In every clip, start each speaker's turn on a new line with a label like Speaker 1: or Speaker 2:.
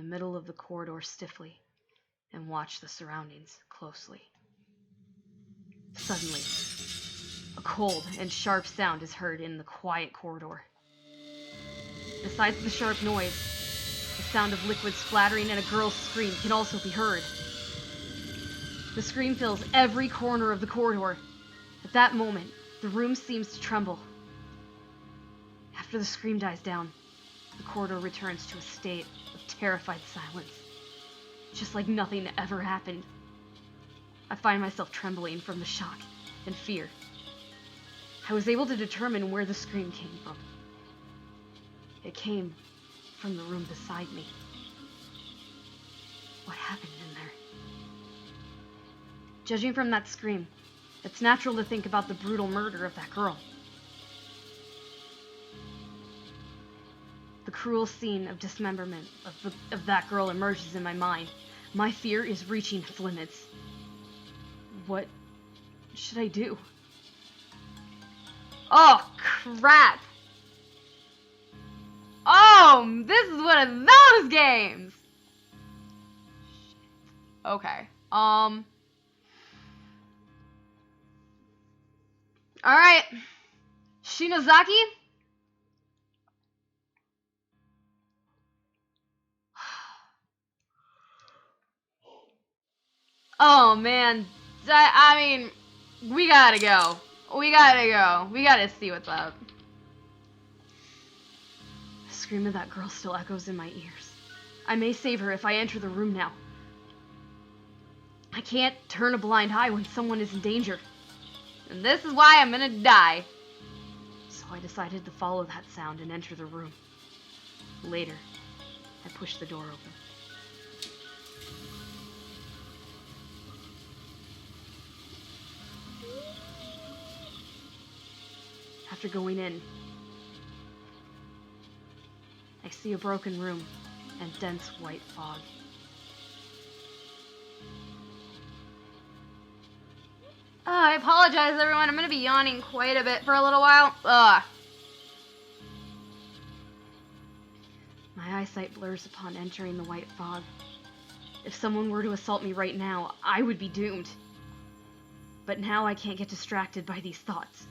Speaker 1: middle of the corridor stiffly and watch the surroundings closely. Suddenly, a cold and sharp sound is heard in the quiet corridor. Besides the sharp noise, the sound of liquid splattering and a girl's scream can also be heard. The scream fills every corner of the corridor. At that moment, the room seems to tremble. After the scream dies down, the corridor returns to a state of terrified silence, just like nothing ever happened. I find myself trembling from the shock and fear. I was able to determine where the scream came from. It came from the room beside me. What happened in there? Judging from that scream, it's natural to think about the brutal murder of that girl. The cruel scene of dismemberment of that girl emerges in my mind. My fear is reaching its limits. What should I do? Oh, crap! Oh, this is one of those games! Okay, Alright. Shinozaki? Oh, man. I mean, we gotta go. We gotta see what's up. The scream of that girl still echoes in my ears. I may save her if I enter the room now. I can't turn a blind eye when someone is in danger. And this is why I'm gonna die. So I decided to follow that sound and enter the room. Later, I pushed the door open. After going in, I see a broken room and dense white fog. I apologize, everyone. I'm gonna be yawning quite a bit for a little while. My eyesight blurs upon entering the white fog. If someone were to assault me right now, I would be doomed. But now I can't get distracted by these thoughts.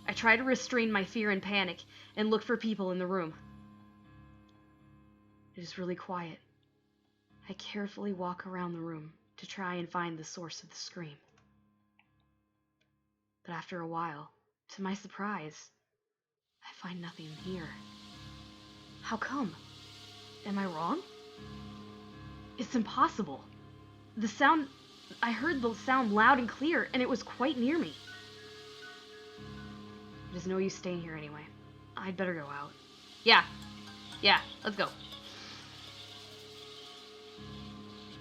Speaker 1: I try to restrain my fear and panic and look for people in the room. It is really quiet. I carefully walk around the room to try and find the source of the scream. But after a while, to my surprise, I find nothing here. How come? Am I wrong? It's impossible. I heard the sound loud and clear, and it was quite near me. It is no use staying here anyway. I'd better go out. Yeah, let's go.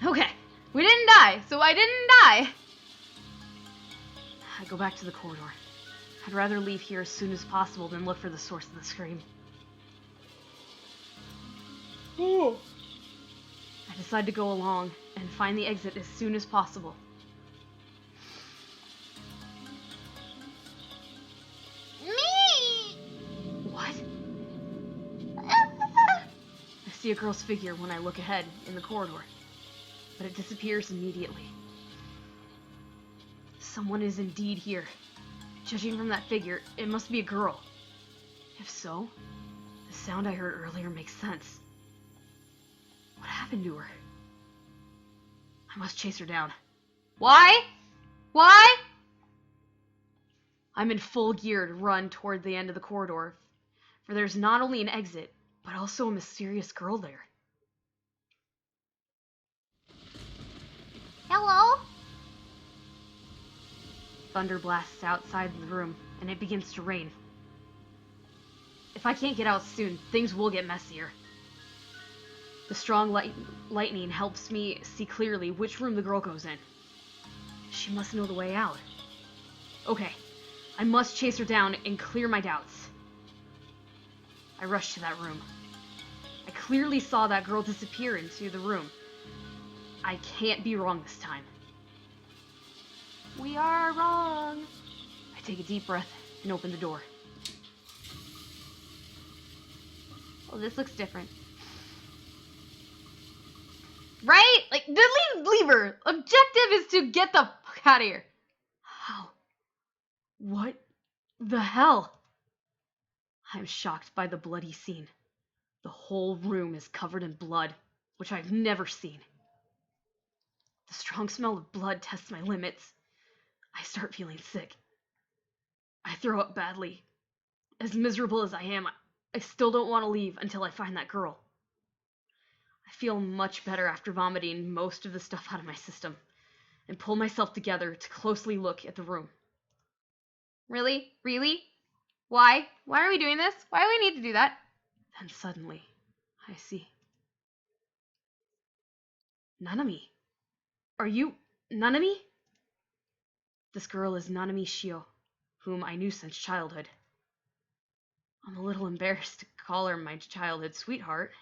Speaker 1: Okay, we didn't die, so I didn't die. I go back to the corridor. I'd rather leave here as soon as possible than look for the source of the scream. Ooh. I decide to go along and find the exit as soon as possible.
Speaker 2: Me!
Speaker 1: What? I see a girl's figure when I look ahead in the corridor, but it disappears immediately. Someone is indeed here. Judging from that figure, it must be a girl. If so, the sound I heard earlier makes sense. What happened to her? I must chase her down. Why? Why? I'm in full gear to run toward the end of the corridor, for there's not only an exit, but also a mysterious girl there.
Speaker 2: Hello?
Speaker 1: Thunder blasts outside the room, and it begins to rain. If I can't get out soon, things will get messier. The strong lightning helps me see clearly which room the girl goes in. She must know the way out. Okay, I must chase her down and clear my doubts. I rush to that room. I clearly saw that girl disappear into the room. I can't be wrong this time. We are wrong. I take a deep breath and open the door. Oh, this looks different. Right? Like, leave her. Objective is to get the fuck out of here. How? What the hell? I'm shocked by the bloody scene. The whole room is covered in blood, which I've never seen. The strong smell of blood tests my limits. I start feeling sick. I throw up badly. As miserable as I am, I still don't want to leave until I find that girl. I feel much better after vomiting most of the stuff out of my system, and pull myself together to closely look at the room. Really? Really? Why? Why are we doing this? Why do we need to do that? Then suddenly, I see. Nanami. Are you Nanami? This girl is Nanami Shio, whom I knew since childhood. I'm a little embarrassed to call her my childhood sweetheart.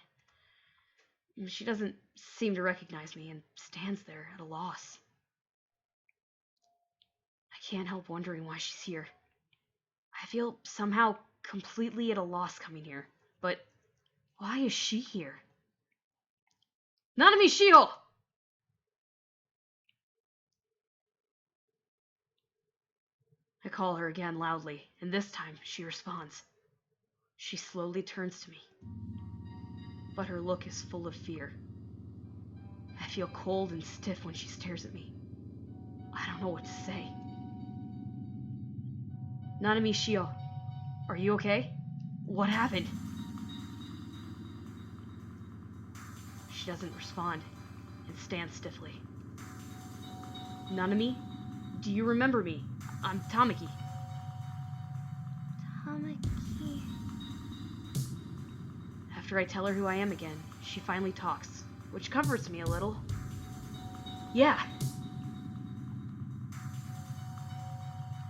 Speaker 1: She doesn't seem to recognize me and stands there at a loss. I can't help wondering why she's here. I feel somehow completely at a loss coming here, but why is she here? Nanami Shio! I call her again loudly, and this time she responds. She slowly turns to me, but her look is full of fear. I feel cold and stiff when she stares at me. I don't know what to say. Nanami Shio, are you okay? What happened? She doesn't respond and stands stiffly. Nanami, do you remember me? I'm Tamaki.
Speaker 2: Tamaki.
Speaker 1: After I tell her who I am again, she finally talks, which comforts me a little. Yeah.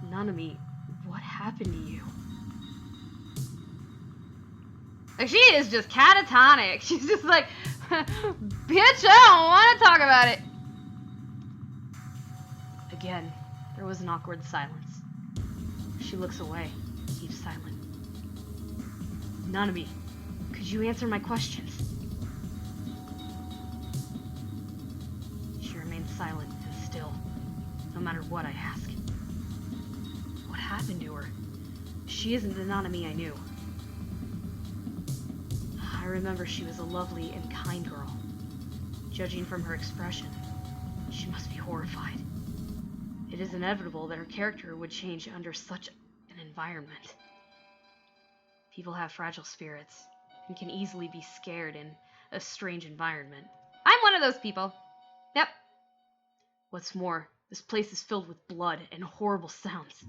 Speaker 1: Nanami, what happened to you? Like, she is just catatonic. She's just like, bitch, I don't want to talk about it. Again, there was an awkward silence. She looks away, keeps silent. Nanami, could you answer my questions? She remains silent and still, no matter what I ask. What happened to her? She isn't the Nanami I knew. I remember she was a lovely and kind girl. Judging from her expression, she must be horrified. It is inevitable that her character would change under such an environment. People have fragile spirits and can easily be scared in a strange environment. I'm one of those people. Yep. What's more, this place is filled with blood and horrible sounds.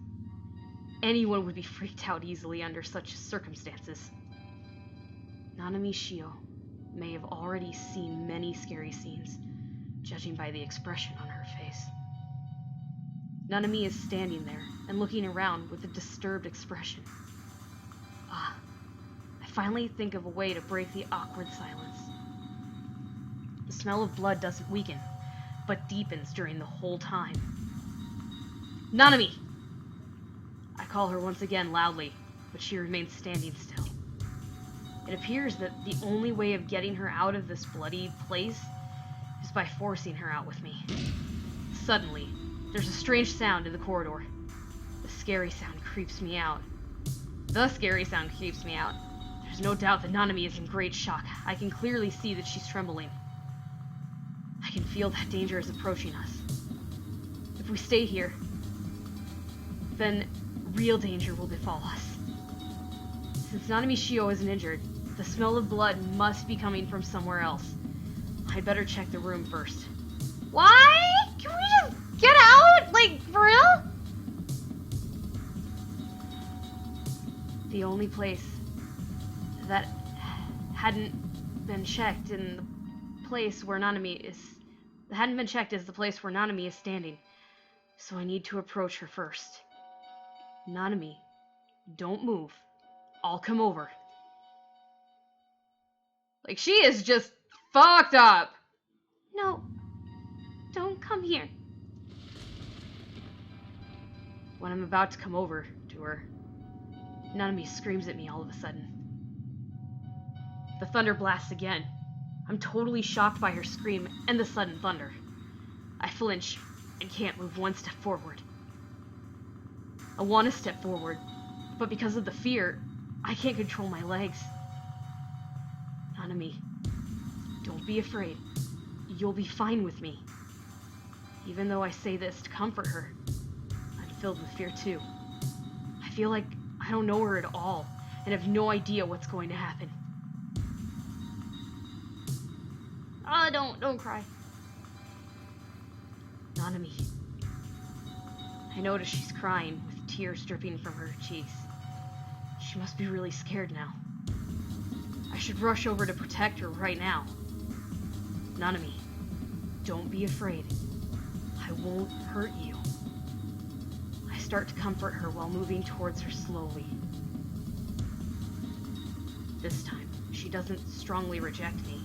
Speaker 1: Anyone would be freaked out easily under such circumstances. Nanami Shio may have already seen many scary scenes, judging by the expression on her face. Nanami is standing there and looking around with a disturbed expression. I finally think of a way to break the awkward silence. The smell of blood doesn't weaken, but deepens during the whole time. Nanami! I call her once again loudly, but she remains standing still. It appears that the only way of getting her out of this bloody place is by forcing her out with me. Suddenly, there's a strange sound in the corridor. The scary sound creeps me out. There's no doubt that Nanami is in great shock. I can clearly see that she's trembling. I can feel that danger is approaching us. If we stay here, then real danger will befall us. Since Nanami Shio isn't injured, the smell of blood must be coming from somewhere else. I'd better check the room first. Why? Can we just get out? Like, for real? The only place that hadn't been checked is the place where Nanami is standing. So I need to approach her first. Nanami, don't move. I'll come over. Like, she is just fucked up. No, don't come here. When I'm about to come over to her, Nanami screams at me all of a sudden. The thunder blasts again. I'm totally shocked by her scream and the sudden thunder. I flinch and can't move one step forward. I want to step forward, but because of the fear, I can't control my legs. Nanami, don't be afraid. You'll be fine with me. Even though I say this to comfort her, I'm filled with fear too. I feel like I don't know her at all and have no idea what's going to happen. Don't cry. Nanami. I notice she's crying with tears dripping from her cheeks. She must be really scared now. I should rush over to protect her right now. Nanami, don't be afraid. I won't hurt you. I start to comfort her while moving towards her slowly. This time, she doesn't strongly reject me.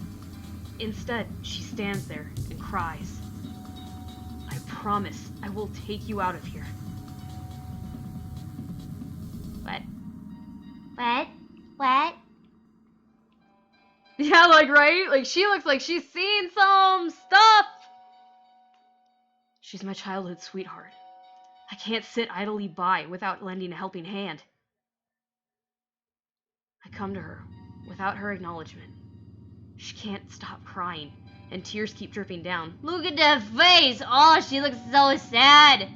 Speaker 1: Instead, she stands there and cries. I promise I will take you out of here.
Speaker 2: What?
Speaker 1: Yeah, like, right? Like, she looks like she's seen some stuff! She's my childhood sweetheart. I can't sit idly by without lending a helping hand. I come to her without her acknowledgement. She can't stop crying, and tears keep dripping down.
Speaker 2: Look at that face! Oh, she looks so sad!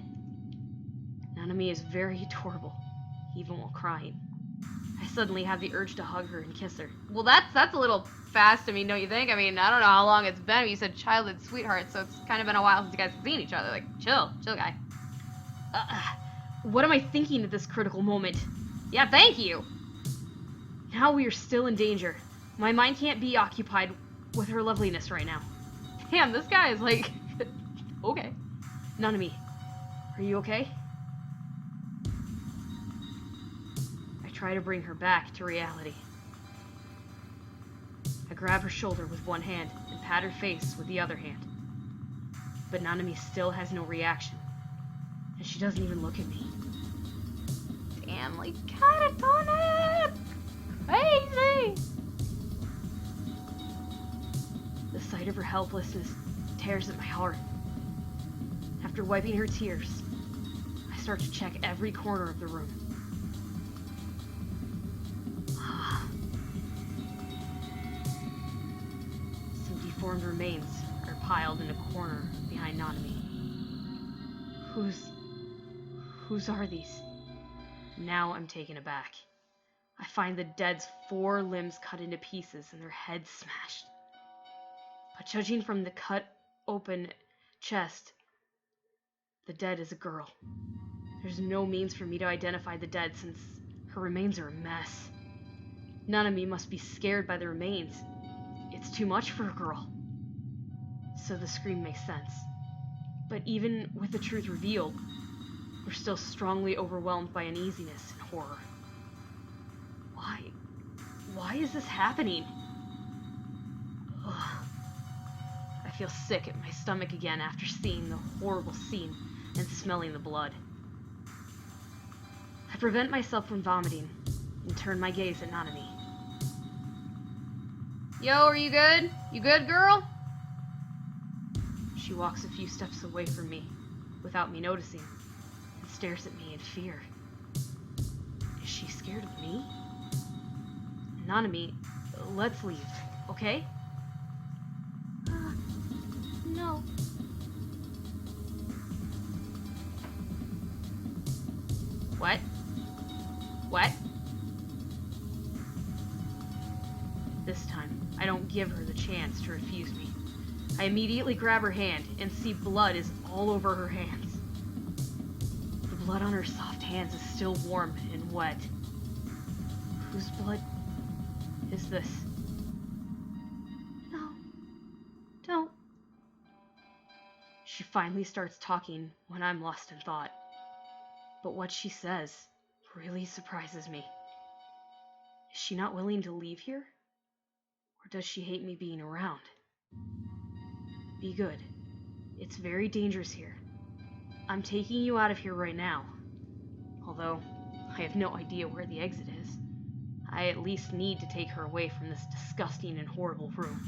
Speaker 1: Nanami is very adorable, even while crying. I suddenly have the urge to hug her and kiss her. Well, that's a little fast to me, don't you think? I mean, I don't know how long it's been. You said childhood sweetheart, so it's kind of been a while since you guys have seen each other. Like, chill guy. What am I thinking at this critical moment? Yeah, thank you! Now we are still in danger. My mind can't be occupied with her loveliness right now. Damn, this guy is like... okay. Nanami, are you okay? I try to bring her back to reality. I grab her shoulder with one hand and pat her face with the other hand. But Nanami still has no reaction, and she doesn't even look at me. Damn, like, catatonic! Crazy! The sight of her helplessness tears at my heart. After wiping her tears, I start to check every corner of the room. Some deformed remains are piled in a corner behind Nanami. Whose are these? Now I'm taken aback. I find the dead's 4 limbs cut into pieces and their heads smashed. But judging from the cut open chest, the dead is a girl. There's no means for me to identify the dead since her remains are a mess. Nanami must be scared by the remains. It's too much for a girl. So the scream makes sense. But even with the truth revealed, we're still strongly overwhelmed by uneasiness and horror. Why is this happening? Ugh. I feel sick at my stomach again after seeing the horrible scene and smelling the blood. I prevent myself from vomiting and turn my gaze at Nanami. Yo, are you good? You good, girl? She walks a few steps away from me without me noticing and stares at me in fear. Is she scared of me? Nanami, let's leave, okay?
Speaker 2: No.
Speaker 1: What? What? This time, I don't give her the chance to refuse me. I immediately grab her hand and see blood is all over her hands. The blood on her soft hands is still warm and wet. Whose blood is this?
Speaker 2: No. Don't.
Speaker 1: She finally starts talking when I'm lost in thought. But what she says really surprises me. Is she not willing to leave here? Or does she hate me being around? Be good. It's very dangerous here. I'm taking you out of here right now. Although, I have no idea where the exit is. I at least need to take her away from this disgusting and horrible room.